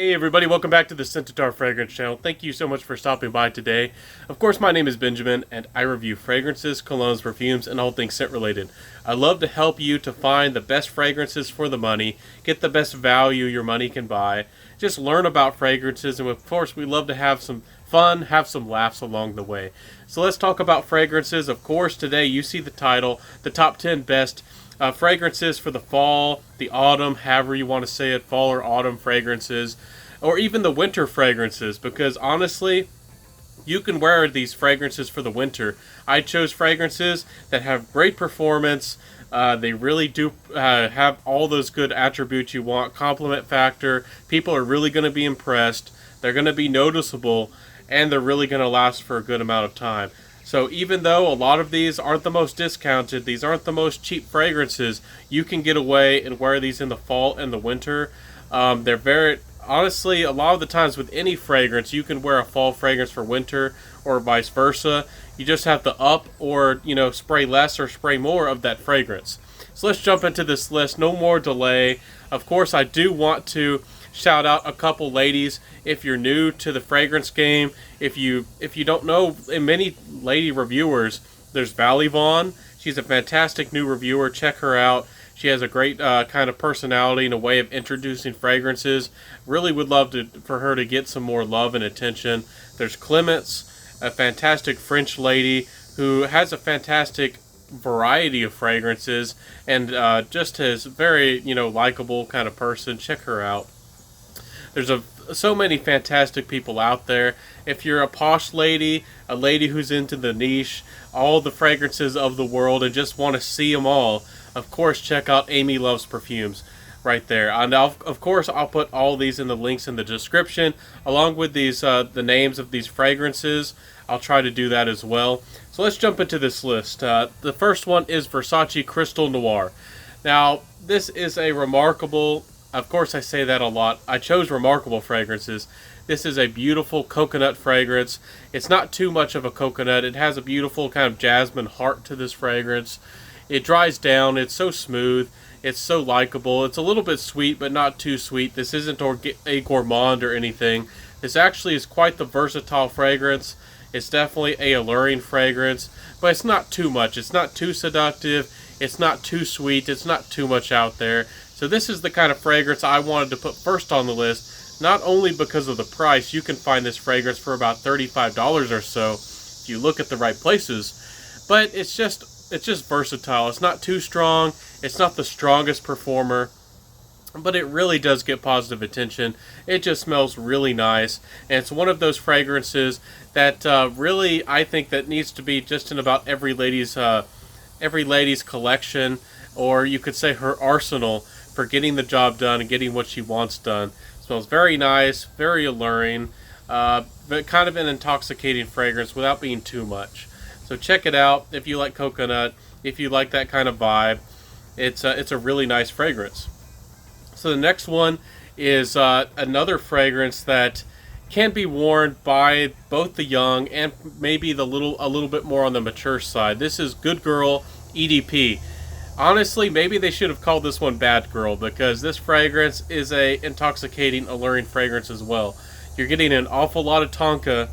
Hey everybody, welcome back to the Scentatar Fragrance channel. Thank you so much for stopping by today. Of course, my name is Benjamin and I review fragrances, colognes, perfumes, and all things scent related. I love to help you to find the best fragrances for the money, get the best value your money can buy, just learn about fragrances, and of course we love to have some fun, have some laughs along the way. So let's talk about fragrances. Of course, today you see the title, the top 10 best fragrances for the fall, the autumn, however you want to say it, fall or autumn fragrances, or even the winter fragrances, because honestly, you can wear these fragrances for the winter. I chose fragrances that have great performance. They really do have all those good attributes you want. Compliment factor. People are really going to be impressed. They're going to be noticeable, and they're really going to last for a good amount of time. So even though a lot of these aren't the most discounted, these aren't the most cheap fragrances, you can get away and wear these in the fall and the winter. They're very, honestly, a lot of the times with any fragrance, you can wear a fall fragrance for winter or vice versa. You just have to up or, spray less or spray more of that fragrance. So let's jump into this list. No more delay. Of course, I do want to shout out a couple ladies. If you're new to the fragrance game, if you don't know, in many lady reviewers, there's Valley Vaughn. She's a fantastic new reviewer. Check her out. She has a great kind of personality and a way of introducing fragrances. Really would love for her to get some more love and attention. There's Clements, a fantastic French lady who has a fantastic variety of fragrances and just is very likable kind of person. Check her out. There's so many fantastic people out there. If you're a posh lady, a lady who's into the niche, all the fragrances of the world, and just want to see them all, of course, check out Amy Loves Perfumes right there. And of course, I'll put all these in the links in the description, along with these the names of these fragrances. I'll try to do that as well. So let's jump into this list. The first one is Versace Crystal Noir. Now, this is a remarkable... Of course, I say that a lot. I chose remarkable fragrances. This is a beautiful coconut fragrance. It's not too much of a coconut. It has a beautiful kind of jasmine heart to this fragrance. It dries down. It's so smooth. It's so likable. It's a little bit sweet, but not too sweet. This isn't a gourmand or anything. This actually is quite the versatile fragrance. It's definitely a alluring fragrance, but it's not too much. It's not too seductive. It's not too sweet. It's not too much out there. So this is the kind of fragrance I wanted to put first on the list, not only because of the price. You can find this fragrance for about $35 or so if you look at the right places, but it's just versatile. It's not too strong. It's not the strongest performer, but it really does get positive attention. It just smells really nice, and it's one of those fragrances that really I think that needs to be just in about every lady's collection, or you could say her arsenal, for getting the job done and getting what she wants done. It smells very nice, very alluring, but kind of an intoxicating fragrance without being too much. So check it out if you like coconut, if you like that kind of vibe. It's a really nice fragrance. So the next one is another fragrance that can be worn by both the young and maybe a little bit more on the mature side. This is Good Girl EDP. Honestly, maybe they should have called this one Bad Girl, because this fragrance is a intoxicating, alluring fragrance as well. You're getting an awful lot of tonka,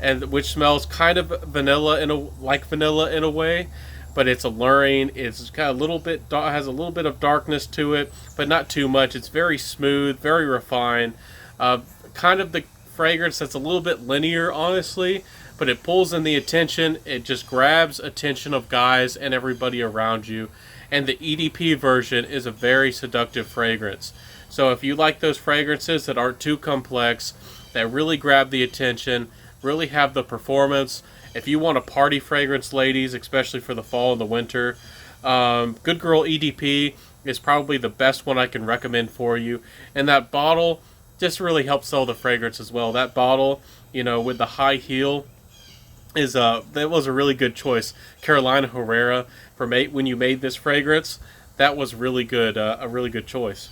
and which smells kind of vanilla like vanilla in a way, but it's alluring. It's got has a little bit of darkness to it, but not too much. It's very smooth, very refined. Kind of the fragrance that's a little bit linear, honestly, but it pulls in the attention. It just grabs attention of guys and everybody around you. And the EDP version is a very seductive fragrance. So if you like those fragrances that aren't too complex, that really grab the attention, really have the performance, if you want a party fragrance, ladies, especially for the fall and the winter, Good Girl EDP is probably the best one I can recommend for you. And that bottle just really helps sell the fragrance as well. That bottle, with the high heel, that was a really good choice. Carolina Herrera, when you made this fragrance, that was really good, a really good choice.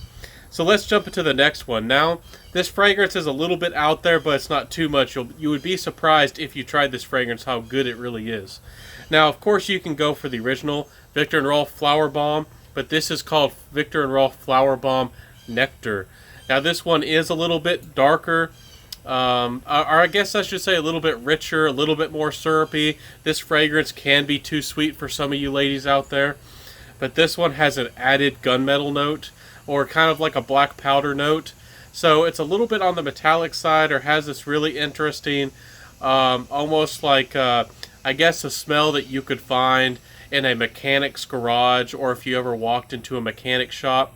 So let's jump into the next one. Now, this fragrance is a little bit out there, but it's not too much. You would be surprised if you tried this fragrance how good it really is. Now, of course, you can go for the original Viktor and Rolf Flower Bomb, but this is called Viktor and Rolf Flower Bomb Nectar. Now this one is a little bit darker, or I guess I should say a little bit richer, a little bit more syrupy. This fragrance can be too sweet for some of you ladies out there, but this one has an added gunmetal note, or kind of like a black powder note. So it's a little bit on the metallic side, or has this really interesting, almost like, I guess, a smell that you could find in a mechanic's garage, or if you ever walked into a mechanic shop.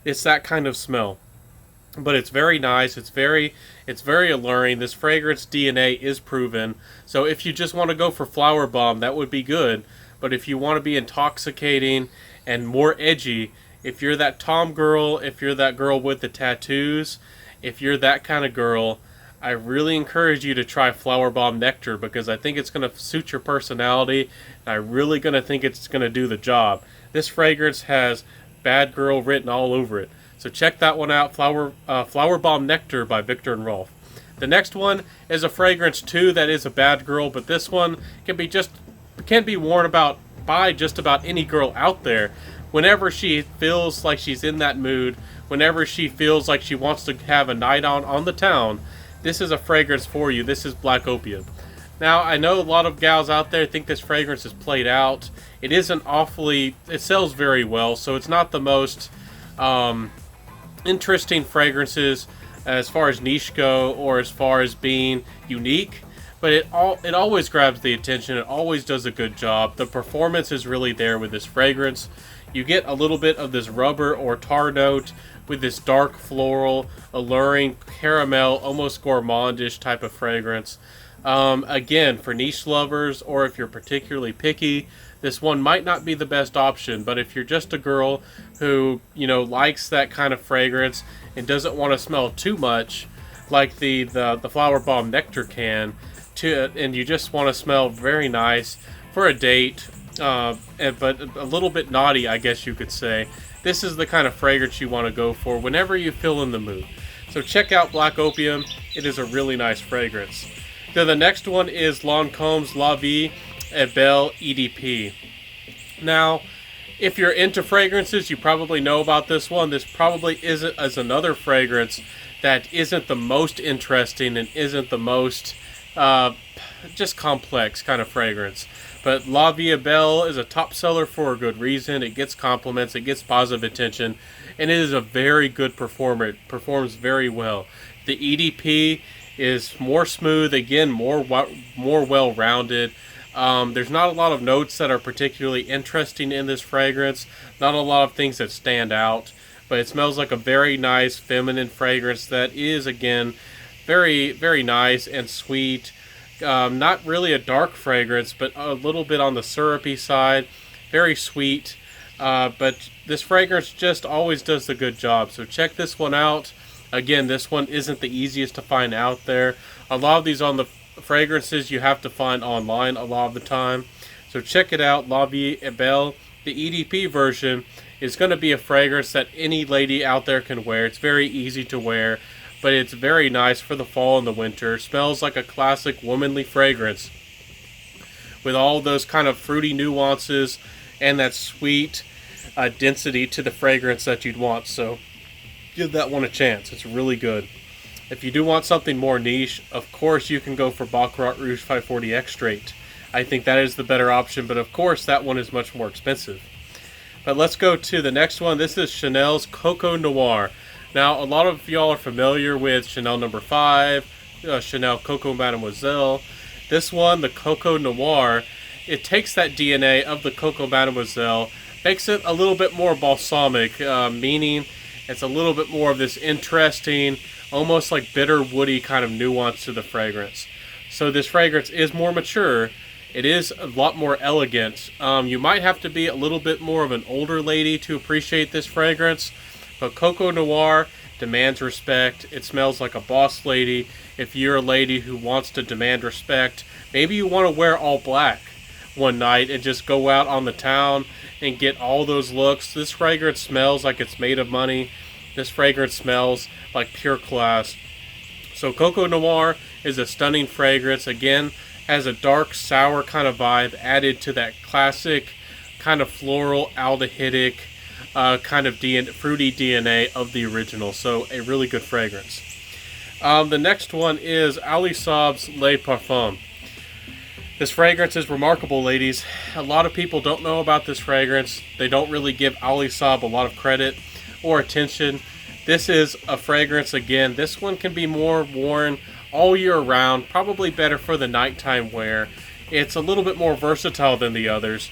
It's that kind of smell. But it's very nice. It's very alluring. This fragrance DNA is proven. So if you just want to go for flower bomb, that would be good. But if you want to be intoxicating and more edgy, if you're that tom girl, if you're that girl with the tattoos, if you're that kind of girl, I really encourage you to try Flower Bomb Nectar, because I think it's going to suit your personality, and I really going to think it's going to do the job. This fragrance has bad girl written all over it. So check that one out, Flower Bomb Nectar by Victor and Rolf. The next one is a fragrance too that is a bad girl, but this one can be worn by just about any girl out there. Whenever she feels like she's in that mood, whenever she feels like she wants to have a night on the town, this is a fragrance for you. This is Black Opium. Now, I know a lot of gals out there think this fragrance is played out. It sells very well, so it's not the most interesting fragrances as far as niche go, or as far as being unique, but it always grabs the attention. It always does a good job. The performance is really there with this fragrance. You get a little bit of this rubber or tar note with this dark floral, alluring caramel, almost gourmandish type of fragrance. Again, for niche lovers, or if you're particularly picky, this one might not be the best option. But if you're just a girl who, likes that kind of fragrance and doesn't want to smell too much, like the Flower Bomb Nectar can, and you just want to smell very nice for a date, but a little bit naughty, I guess you could say, this is the kind of fragrance you want to go for whenever you feel in the mood. So check out Black Opium. It is a really nice fragrance. Then the next one is Lancome's La Vie est Belle EDP. Now, if you're into fragrances, you probably know about this one. This probably is another fragrance that isn't the most interesting and isn't the most just complex kind of fragrance. But La Vie est Belle is a top seller for a good reason. It gets compliments, it gets positive attention, and it is a very good performer. It performs very well. The EDP is more smooth, again, more well-rounded. There's not a lot of notes that are particularly interesting in this fragrance, not a lot of things that stand out, but it smells like a very nice feminine fragrance that is, again, very, very nice and sweet. Not really a dark fragrance, but a little bit on the syrupy side. Very sweet. But this fragrance just always does the good job. So check this one out. Again, this one isn't the easiest to find out there. A lot of these fragrances you have to find online a lot of the time. So check it out, La Vie est Belle. The EDP version is going to be a fragrance that any lady out there can wear. It's very easy to wear, but it's very nice for the fall and the winter. Smells like a classic womanly fragrance with all those kind of fruity nuances and that sweet density to the fragrance that you'd want. So give that one a chance. It's really good. If you do want something more niche, of course you can go for Baccarat Rouge 540 Extrait. I think that is the better option, but of course that one is much more expensive. But let's go to the next one. This is Chanel's Coco Noir. Now, a lot of y'all are familiar with Chanel No. 5, Chanel Coco Mademoiselle. This one, the Coco Noir, it takes that DNA of the Coco Mademoiselle, makes it a little bit more balsamic, meaning it's a little bit more of this interesting, almost like bitter, woody kind of nuance to the fragrance. So this fragrance is more mature. It is a lot more elegant. You might have to be a little bit more of an older lady to appreciate this fragrance. But Coco Noir demands respect. It smells like a boss lady. If you're a lady who wants to demand respect, maybe you want to wear all black one night and just go out on the town and get all those looks. This fragrance smells like it's made of money. This fragrance smells like pure class. So Coco Noir is a stunning fragrance. Again, has a dark, sour kind of vibe added to that classic kind of floral, aldehydic, kind of fruity DNA of the original. So a really good fragrance. The next one is Ali Saab's Le Parfum. This fragrance is remarkable, ladies. A lot of people don't know about this fragrance. They don't really give Ali Saab a lot of credit or attention. This is a fragrance, again, this one can be more worn all year round, probably better for the nighttime wear. It's a little bit more versatile than the others,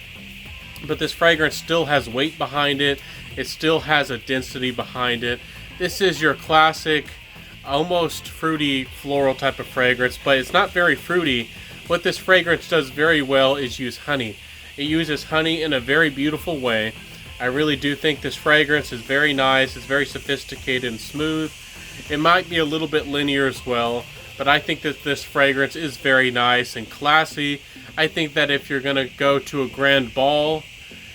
but this fragrance still has weight behind it. It still has a density behind it. This is your classic, almost fruity floral type of fragrance, but it's not very fruity. What this fragrance does very well is use honey. It uses honey in a very beautiful way. I really do think this fragrance is very nice. It's very sophisticated and smooth. It might be a little bit linear as well, but I think that this fragrance is very nice and classy. I think that if you're going to go to a grand ball,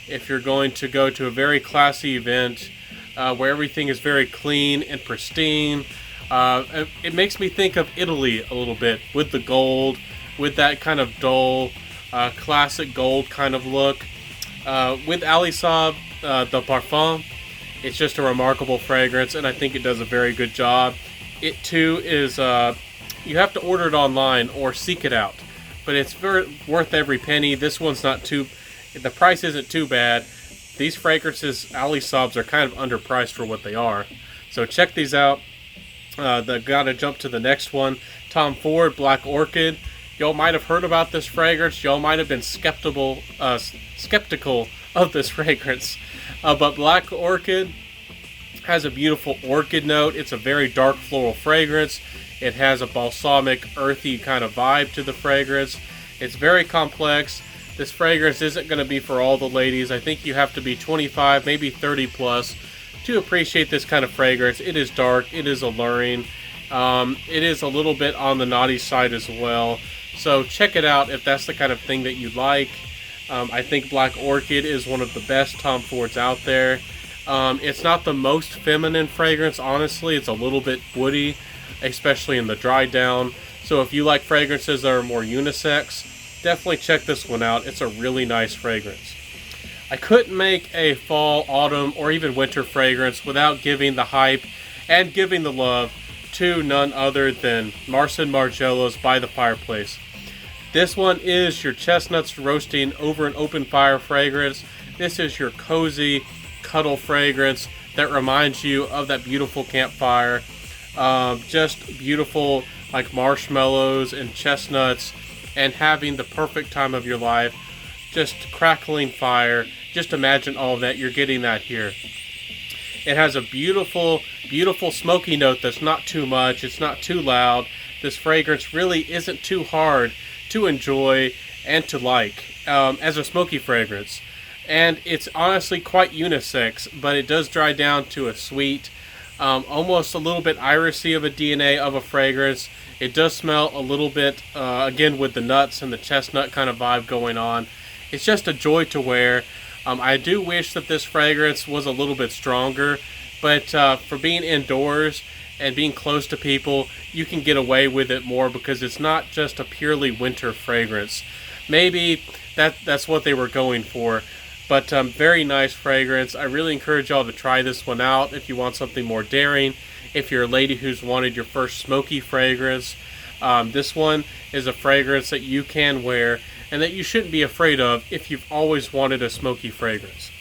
if you're going to go to a very classy event where everything is very clean and pristine, it makes me think of Italy a little bit with the gold, with that kind of dull, classic gold kind of look. With Ali Saab, the Parfum, it's just a remarkable fragrance, and I think it does a very good job. It too is, you have to order it online or seek it out, but it's worth every penny. This one's not too, the price isn't too bad. These fragrances, Ali Saab's, are kind of underpriced for what they are. So check these out. Gotta jump to the next one. Tom Ford Black Orchid. Y'all might have heard about this fragrance. Y'all might have been skeptical of this fragrance. But Black Orchid has a beautiful orchid note. It's a very dark floral fragrance. It has a balsamic, earthy kind of vibe to the fragrance. It's very complex. This fragrance isn't going to be for all the ladies. I think you have to be 25, maybe 30 plus to appreciate this kind of fragrance. It is dark. It is alluring. It is a little bit on the naughty side as well. So check it out if that's the kind of thing that you like. I think Black Orchid is one of the best Tom Fords out there. It's not the most feminine fragrance, honestly. It's a little bit woody, especially in the dry down. So if you like fragrances that are more unisex, definitely check this one out. It's a really nice fragrance. I couldn't make a fall, autumn, or even winter fragrance without giving the hype and giving the love to none other than Marcin Margiela's By the Fireplace. This one is your chestnuts roasting over an open fire fragrance. This is your cozy cuddle fragrance that reminds you of that beautiful campfire. Just beautiful, like marshmallows and chestnuts, and having the perfect time of your life. Just crackling fire. Just imagine all of that. You're getting that here. It has a beautiful, beautiful smoky note that's not too much. It's not too loud. This fragrance really isn't too hard to enjoy and to like as a smoky fragrance. And it's honestly quite unisex, but it does dry down to a sweet, almost a little bit irisy of a DNA of a fragrance. It does smell a little bit, again, with the nuts and the chestnut kind of vibe going on. It's just a joy to wear. I do wish that this fragrance was a little bit stronger, but for being indoors and being close to people, you can get away with it more because it's not just a purely winter fragrance. Maybe that's what they were going for, but very nice fragrance. I really encourage y'all to try this one out if you want something more daring. If you're a lady who's wanted your first smoky fragrance, this one is a fragrance that you can wear and that you shouldn't be afraid of if you've always wanted a smoky fragrance.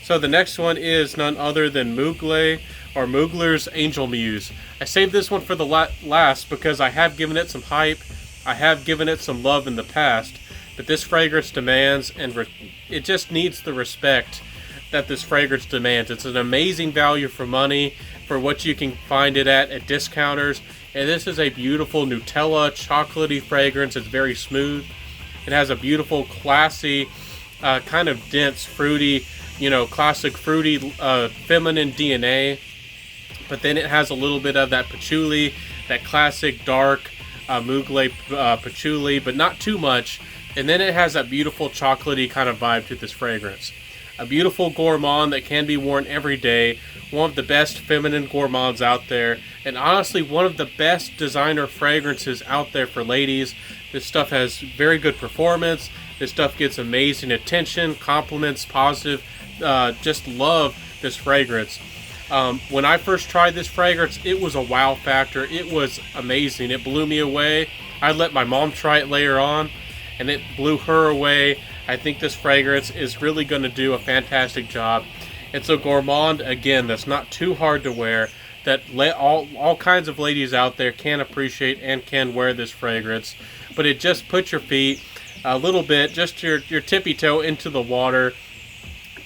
So the next one is none other than Mugler or Mugler's Angel Muse. I saved this one for the last because I have given it some hype. I have given it some love in the past, but this fragrance demands, and it just needs the respect that this fragrance demands. It's an amazing value for money for what you can find it at discounters, and this is a beautiful Nutella chocolatey fragrance. It's very smooth. It has a beautiful, classy, kind of dense, fruity, classic fruity, feminine DNA. But then it has a little bit of that patchouli, that classic dark Mugler patchouli, but not too much. And then it has that beautiful chocolatey kind of vibe to this fragrance. A beautiful gourmand that can be worn every day. One of the best feminine gourmands out there. And honestly, one of the best designer fragrances out there for ladies. This stuff has very good performance. This stuff gets amazing attention, compliments, positive, just love this fragrance. When I first tried this fragrance, it was a wow factor. It was amazing. It blew me away. I let my mom try it later on, and it blew her away. I think this fragrance is really going to do a fantastic job. It's a gourmand, again, that's not too hard to wear, that all kinds of ladies out there can appreciate and can wear this fragrance. But it just puts your feet a little bit, just your tippy toe into the water,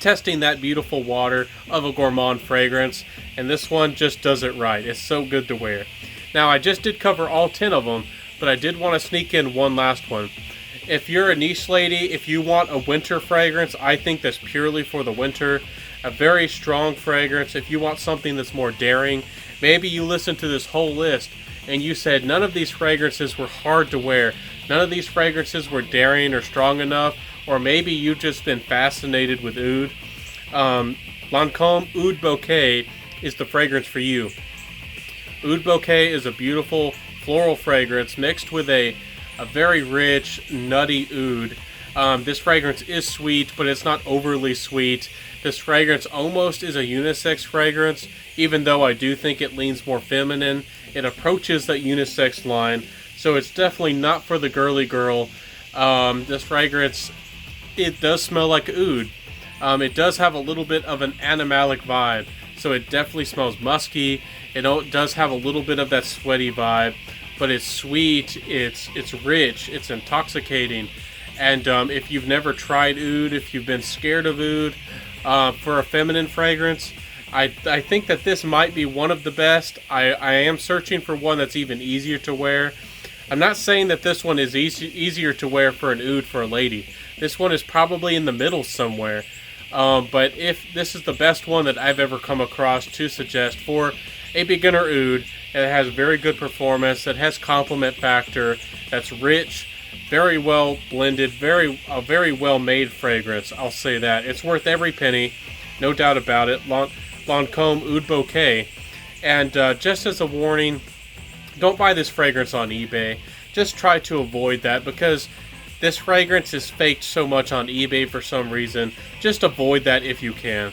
testing that beautiful water of a gourmand fragrance. And this one just does it right. It's so good to wear. Now, I just did cover all 10 of them, but I did want to sneak in one last one. If you're a niche lady, if you want a winter fragrance, I think that's purely for the winter. A very strong fragrance. If you want something that's more daring, maybe you listened to this whole list and you said none of these fragrances were hard to wear. None of these fragrances were daring or strong enough. Or maybe you've just been fascinated with oud. Lancôme Oud Bouquet is the fragrance for you. Oud Bouquet is a beautiful floral fragrance mixed with a very rich, nutty oud. This fragrance is sweet, but it's not overly sweet. This fragrance almost is a unisex fragrance, even though I do think it leans more feminine. It approaches that unisex line, so it's definitely not for the girly girl. This fragrance, it does smell like oud. It does have a little bit of an animalic vibe, so it definitely smells musky. It does have a little bit of that sweaty vibe, but it's sweet, it's rich, it's intoxicating. And if you've never tried oud, if you've been scared of oud, for a feminine fragrance, I think that this might be one of the best. I am searching for one that's even easier to wear. I'm not saying that this one is easier to wear for an oud for a lady. This one is probably in the middle somewhere. But if this is the best one that I've ever come across to suggest for a beginner oud, it has very good performance, it has compliment factor, that's rich, very well blended, a very well made fragrance. I'll say that. It's worth every penny, no doubt about it. Lancôme Oud Bouquet. And just as a warning, don't buy this fragrance on eBay. Just try to avoid that, because this fragrance is faked so much on eBay for some reason. Just avoid that if you can.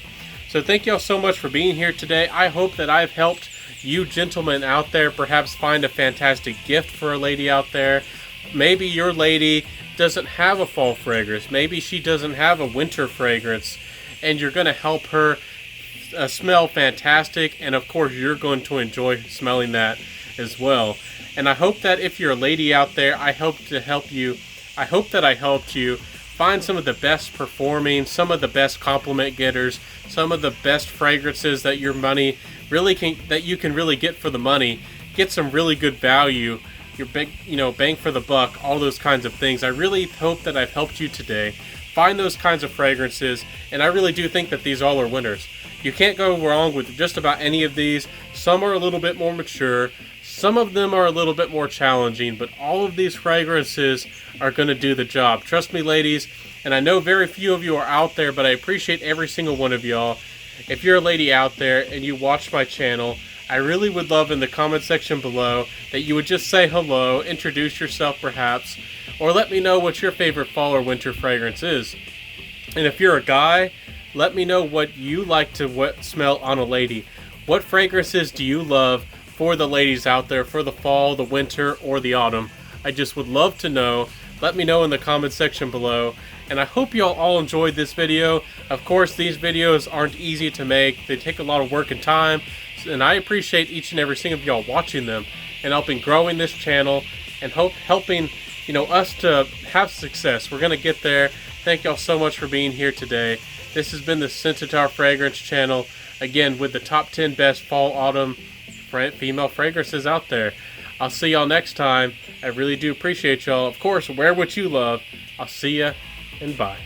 So thank y'all so much for being here today. I hope that I've helped you gentlemen out there perhaps find a fantastic gift for a lady out there. Maybe your lady doesn't have a fall fragrance. Maybe she doesn't have a winter fragrance, and you're going to help her smell fantastic, and of course you're going to enjoy smelling that as well. And I hope that if you're a lady out there, I hope that I helped you find some of the best performing, some of the best compliment getters, some of the best fragrances that your money really that you can really get for the money. Get some really good value, your big, bang for the buck, all those kinds of things. I really hope that I've helped you today find those kinds of fragrances, and I really do think that these all are winners. You can't go wrong with just about any of these. Some are a little bit more mature, some of them are a little bit more challenging, but all of these fragrances are going to do the job. Trust me, ladies, and I know very few of you are out there, but I appreciate every single one of y'all. If you're a lady out there and you watch my channel, I really would love in the comment section below that you would just say hello, introduce yourself perhaps, or let me know what your favorite fall or winter fragrance is. And if you're a guy, let me know what you like to smell on a lady. What fragrances do you love for the ladies out there for the fall, the winter, or the autumn? I just would love to know. Let me know in the comment section below. And I hope y'all all enjoyed this video. Of course, these videos aren't easy to make. They take a lot of work and time. And I appreciate each and every single of y'all watching them and helping growing this channel and helping us to have success. We're going to get there. Thank y'all so much for being here today. This has been the Centaur Fragrance Channel, again with the top 10 best fall, autumn female fragrances out there. I'll see y'all next time. I really do appreciate y'all. Of course, wear what you love. I'll see ya, and bye.